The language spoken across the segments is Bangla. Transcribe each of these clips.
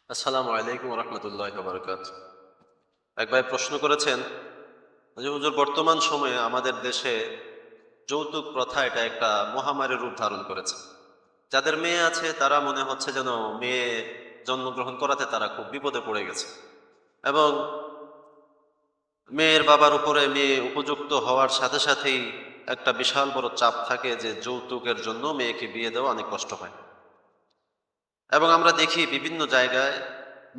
আসসালামু আলাইকুম রহমতুল্লাহ বারকাত। এক ভাই প্রশ্ন করেছেন যে হুজুর, বর্তমান সময়ে আমাদের দেশে যৌতুক প্রথা এটা একটা মহামারীর রূপ ধারণ করেছে। যাদের মেয়ে আছে তারা মনে হচ্ছে যেন মেয়ে জন্মগ্রহণ করাতে তারা খুব বিপদে পড়ে গেছে, এবং মেয়ের বাবার উপরে মেয়ে উপযুক্ত হওয়ার সাথে সাথেই একটা বিশাল বড় চাপ থাকে যে যৌতুকের জন্য মেয়েকে বিয়ে দেওয়া অনেক কষ্ট হয়। এবং আমরা দেখি বিভিন্ন জায়গায়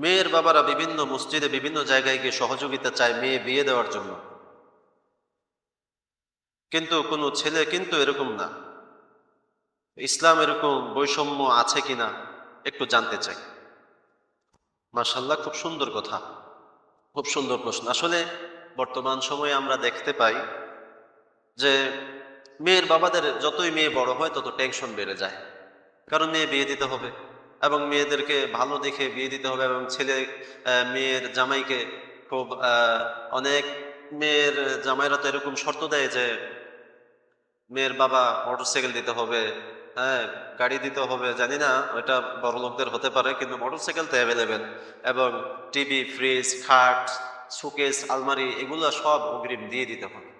মেয়ের বাবারা বিভিন্ন মসজিদে বিভিন্ন জায়গায় গিয়ে সহযোগিতা চায় মেয়ে বিয়ে দেওয়ার জন্য, কিন্তু কোনো ছেলে কিন্তু এরকম না। ইসলাম এরকম বৈষম্য আছে কিনা একটু জানতে চাই। মাশাআল্লাহ, খুব সুন্দর কথা, খুব সুন্দর প্রশ্ন। আসলে বর্তমান সময়ে আমরা দেখতে পাই যে মেয়ের বাবাদের যতই মেয়ে বড় হয় তত টেনশন বেড়ে যায়, কারণ মেয়ে বিয়ে দিতে হবে এবং মেয়েদেরকে ভালো দেখে বিয়ে দিতে হবে। এবং ছেলে মেয়ের জামাইকে খুব অনেক মেয়ের জামাইরা তো এরকম শর্ত দেয় যে মেয়ের বাবা মোটরসাইকেল দিতে হবে, হ্যাঁ, গাড়ি দিতে হবে। জানি না ওইটা বড় লোকদের হতে পারে, কিন্তু মোটরসাইকেল তো অ্যাভেলেবেল, এবং টিভি, ফ্রিজ, খাট, শোকেস, আলমারি এগুলো সব অগ্রিম দিয়ে দিতে হবে।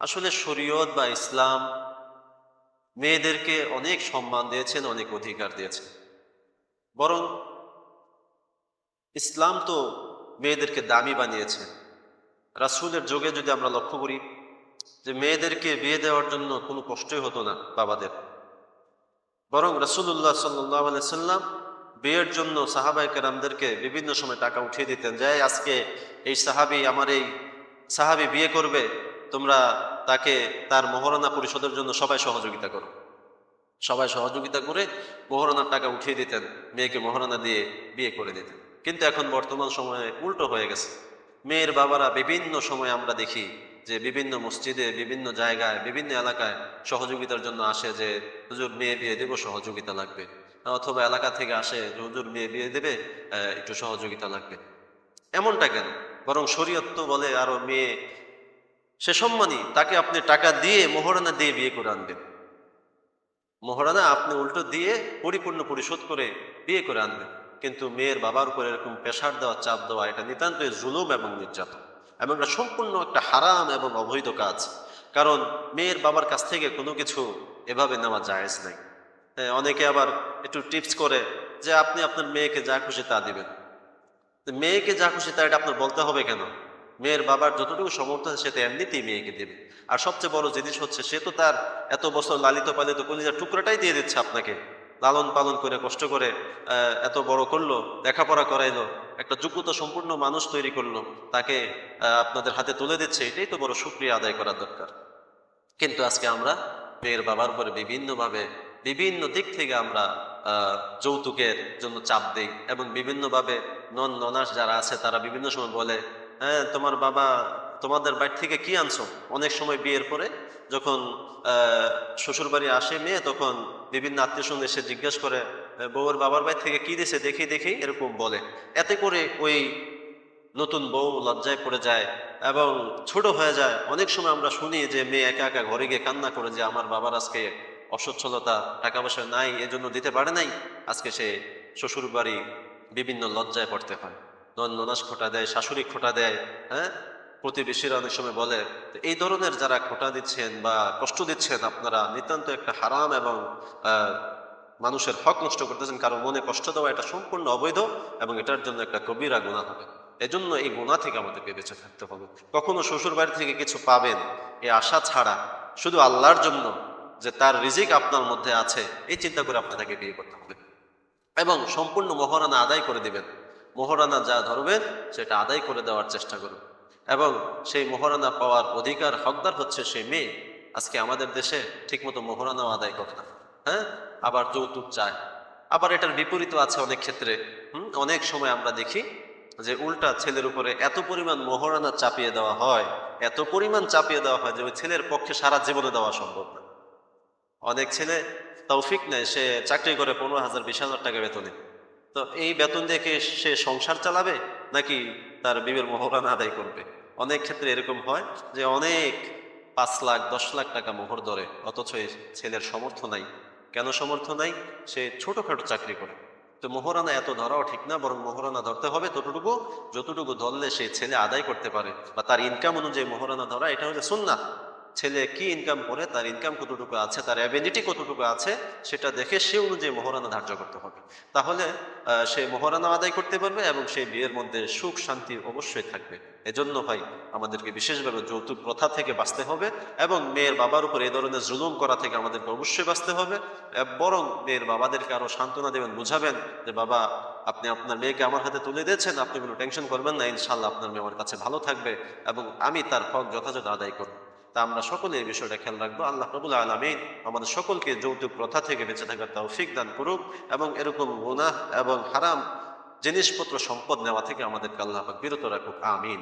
আসলে শরীয়ত বা ইসলাম মেয়েদেরকে অনেক সম্মান দিয়েছেন, অনেক অধিকার দিয়েছেন। বরং ইসলাম তো মেয়েদেরকে দামি বানিয়েছে। রাসূলের যুগে যদি আমরা লক্ষ্য করি যে মেয়েদেরকে বিয়ে দেওয়ার জন্য কোনো কষ্টই হতো না বাবাদের, বরং রাসূলুল্লাহ সাল্লাল্লাহু আলাইহি সাল্লাম বিয়ের জন্য সাহাবায়ে কেরামদেরকে বিভিন্ন সময় টাকা উঠিয়ে দিতেন, যে আজকে এই সাহাবী, আমার এই সাহাবী বিয়ে করবে, তোমরা তাকে তার মহরানা পরিশোধের জন্য সবাই সহযোগিতা করো। সবাই সহযোগিতা করে মহরানার টাকা উঠিয়ে দিতেন, মেয়েকে মহরানা দিয়ে বিয়ে করে দিতেন। কিন্তু এখন বর্তমান সময়ে উল্টো হয়ে গেছে। মেয়ের বাবারা বিভিন্ন সময় আমরা দেখি যে বিভিন্ন মসজিদে, বিভিন্ন জায়গায়, বিভিন্ন এলাকায় সহযোগিতার জন্য আসে যে হুজুর মেয়ে বিয়ে দেবো, সহযোগিতা লাগবে। অথবা এলাকা থেকে আসে যে হুজুর মেয়ে বিয়ে দেবে, একটু সহযোগিতা লাগবে। এমনটা কেন? বরং শরীয়ত তো বলে আরো মেয়ে সে সম্মানী, তাকে আপনি টাকা দিয়ে মহরানা দিয়ে বিয়ে করে আনবেন। মহারানা আপনি উল্টো দিয়ে পরিপূর্ণ পরিশোধ করে বিয়ে করে আনবেন। কিন্তু মেয়ের বাবার উপর এরকম প্রেশার দেওয়া, চাপ দেওয়া, এটা নিতান্তই জুলুম এবং নির্যাতন, এবং এটা সম্পূর্ণ একটা হারাম এবং অবৈধ কাজ। কারণ মেয়ের বাবার কাছ থেকে কোনো কিছু এভাবে নেওয়া জায়েজ নাই। হ্যাঁ, অনেকে আবার একটু টিপস করে যে আপনি আপনার মেয়েকে যা খুশি তা দিবেন। মেয়েকে যা খুশি তা এটা আপনার বলতে হবে কেন? মেয়ের বাবার যতটুকু সামর্থ্য আছে সে তো এমনিতেই মেয়েকে দেবে। আর সবচেয়ে বড় জিনিস হচ্ছে সে তো তার এত বছর লালিত পালিত কলিজার টুকরাটাই দিয়ে দিচ্ছে আপনাকে, লালন পালন করে কষ্ট করে এত বড় করলো, লেখাপড়া করাইলো, একটা যোগ্যতা সম্পূর্ণ মানুষ তৈরি করলো, তাকে আপনাদের হাতে তুলে দিচ্ছে। এটাই তো বড় শুকরিয়া আদায় করা দরকার। কিন্তু আজকে আমরা মেয়ের বাবার উপরে বিভিন্নভাবে বিভিন্ন দিক থেকে আমরা যৌতুকের জন্য চাপ দেই, এবং বিভিন্নভাবে ননাস যারা আছে তারা বিভিন্ন সময় বলে, হ্যাঁ তোমার বাবা তোমাদের বাড়ি থেকে কি আনছো। অনেক সময় বিয়ের পরে যখন শ্বশুর বাড়ি আসে মেয়ে, তখন বিভিন্ন আত্মীয় স্বজন এসে জিজ্ঞেস করে বউয়ের বাবার বাড়ি থেকে কি দিছে, দেখি দেখি, এরকম বলে। এতে করে ওই নতুন বউ লজ্জায় পড়ে যায় এবং ছোট হয়ে যায়। অনেক সময় আমরা শুনি যে মেয়ে একা একা ঘরে গিয়ে কান্না করে যে আমার বাবার আজকে অসচ্ছলতা, টাকা পয়সা নাই, এজন্য দিতে পারে নাই, আজকে সে শ্বশুর বাড়ি বিভিন্ন লজ্জায় পড়তে হয়। ননাস খোটা দেয়, শাশুড়ি খোটা দেয়, হ্যাঁ, প্রতিবেশীরা অনেক সময় বলে। তো এই ধরনের যারা খোটা দিচ্ছেন বা কষ্ট দিচ্ছেন, আপনারা নিতান্ত একটা হারাম এবং আহ মানুষের হক নষ্ট করতেছেন। কারো মনে কষ্ট দেওয়া এটা সম্পূর্ণ অবৈধ, এবং এটার জন্য একটা কবিরা গুনাহ হবে। এজন্য এই গুনাহ থেকে আমাদেরকে বেঁচে থাকতে হবে। কখনো শ্বশুর বাড়ি থেকে কিছু পাবেন এই আশা ছাড়া, শুধু আল্লাহর জন্য যে তার রিজিক আপনার মধ্যে আছে, এই চিন্তা করে আপনাকে বিয়ে করতে হবে, এবং সম্পূর্ণ মহারানা আদায় করে দিবেন। মহারানা যা ধরবেন সেটা আদায় করে দেওয়ার চেষ্টা করুন, এবং সেই মহারানা পাওয়ার অধিকার হকদার হচ্ছে সেই মেয়ে। আজকে আমাদের দেশে ঠিকমতো মহারানাও আদায় করে না, হ্যাঁ, আবার যৌতুক চায়। আবার এটার বিপরীত আছে অনেক ক্ষেত্রে। অনেক সময় আমরা দেখি যে উল্টা ছেলের উপরে এত পরিমাণ মহারানা চাপিয়ে দেওয়া হয়, এত পরিমাণ চাপিয়ে দেওয়া হয় যে ওই ছেলের পক্ষে সারা জীবনে দেওয়া সম্ভব না। অনেক ছেলে তৌফিক নেয়, সে চাকরি করে 15,000 20,000 টাকা বেতনে। তো এই বেতন দিয়ে কি সে সংসার চালাবে, নাকি তার বিবের মোহরানা আদায় করবে? অনেক ক্ষেত্রে এরকম হয় যে অনেক 5 লাখ 10 লাখ টাকা মোহর ধরে, অথচ এই ছেলের সমর্থ নাই। কেন সমর্থ নাই? সে ছোটখাটো চাকরি করে। তো তো মোহরানা এত ধরাও ঠিক না, বরং মোহরানা ধরতে হবে ততটুকু যতটুকু ধরলে সেই ছেলে আদায় করতে পারে, বা তার ইনকাম অনুযায়ী মোহরানা ধরা, এটা হচ্ছে সুন্নাহ। ছেলে কি ইনকাম করে, তার ইনকাম কতটুকু আছে, তার অ্যাবিলিটি কতটুকু আছে, সেটা দেখে সে অনুযায়ী মোহরানা ধার্য করতে হবে। তাহলে সে মোহরানা আদায় করতে পারবে এবং সেই বিয়ের মধ্যে সুখ শান্তি অবশ্যই থাকবে। এজন্য ভাই আমাদেরকে বিশেষভাবে যৌতুক প্রথা থেকে বাঁচতে হবে, এবং মেয়ের বাবার উপর এই ধরনের জুলুম করা থেকে আমাদেরকে অবশ্যই বাঁচতে হবে। বরং মেয়ের বাবাদেরকে আরো সান্ত্বনা দেবেন, বুঝাবেন যে বাবা, আপনি আপনার মেয়েকে আমার হাতে তুলে দিয়েছেন, আপনি কোনো টেনশন করবেন না, ইনশাল্লাহ আপনার মেয়ে আমার কাছে ভালো থাকবে এবং আমি তার হক যথাযথ আদায় করব। তা আমরা সকলে এই বিষয়টা খেয়াল রাখবো। আল্লাহ রাব্বুল আলামিন আমাদের সকলকে যৌতুক প্রথা থেকে বেঁচে থাকার তৌফিক দান করুক, এবং এরকম গুনাহ এবং হারাম জিনিসপত্র সম্পদ নেওয়া থেকে আমাদেরকে আল্লাহ পাক বিরত রাখুক। আমিন।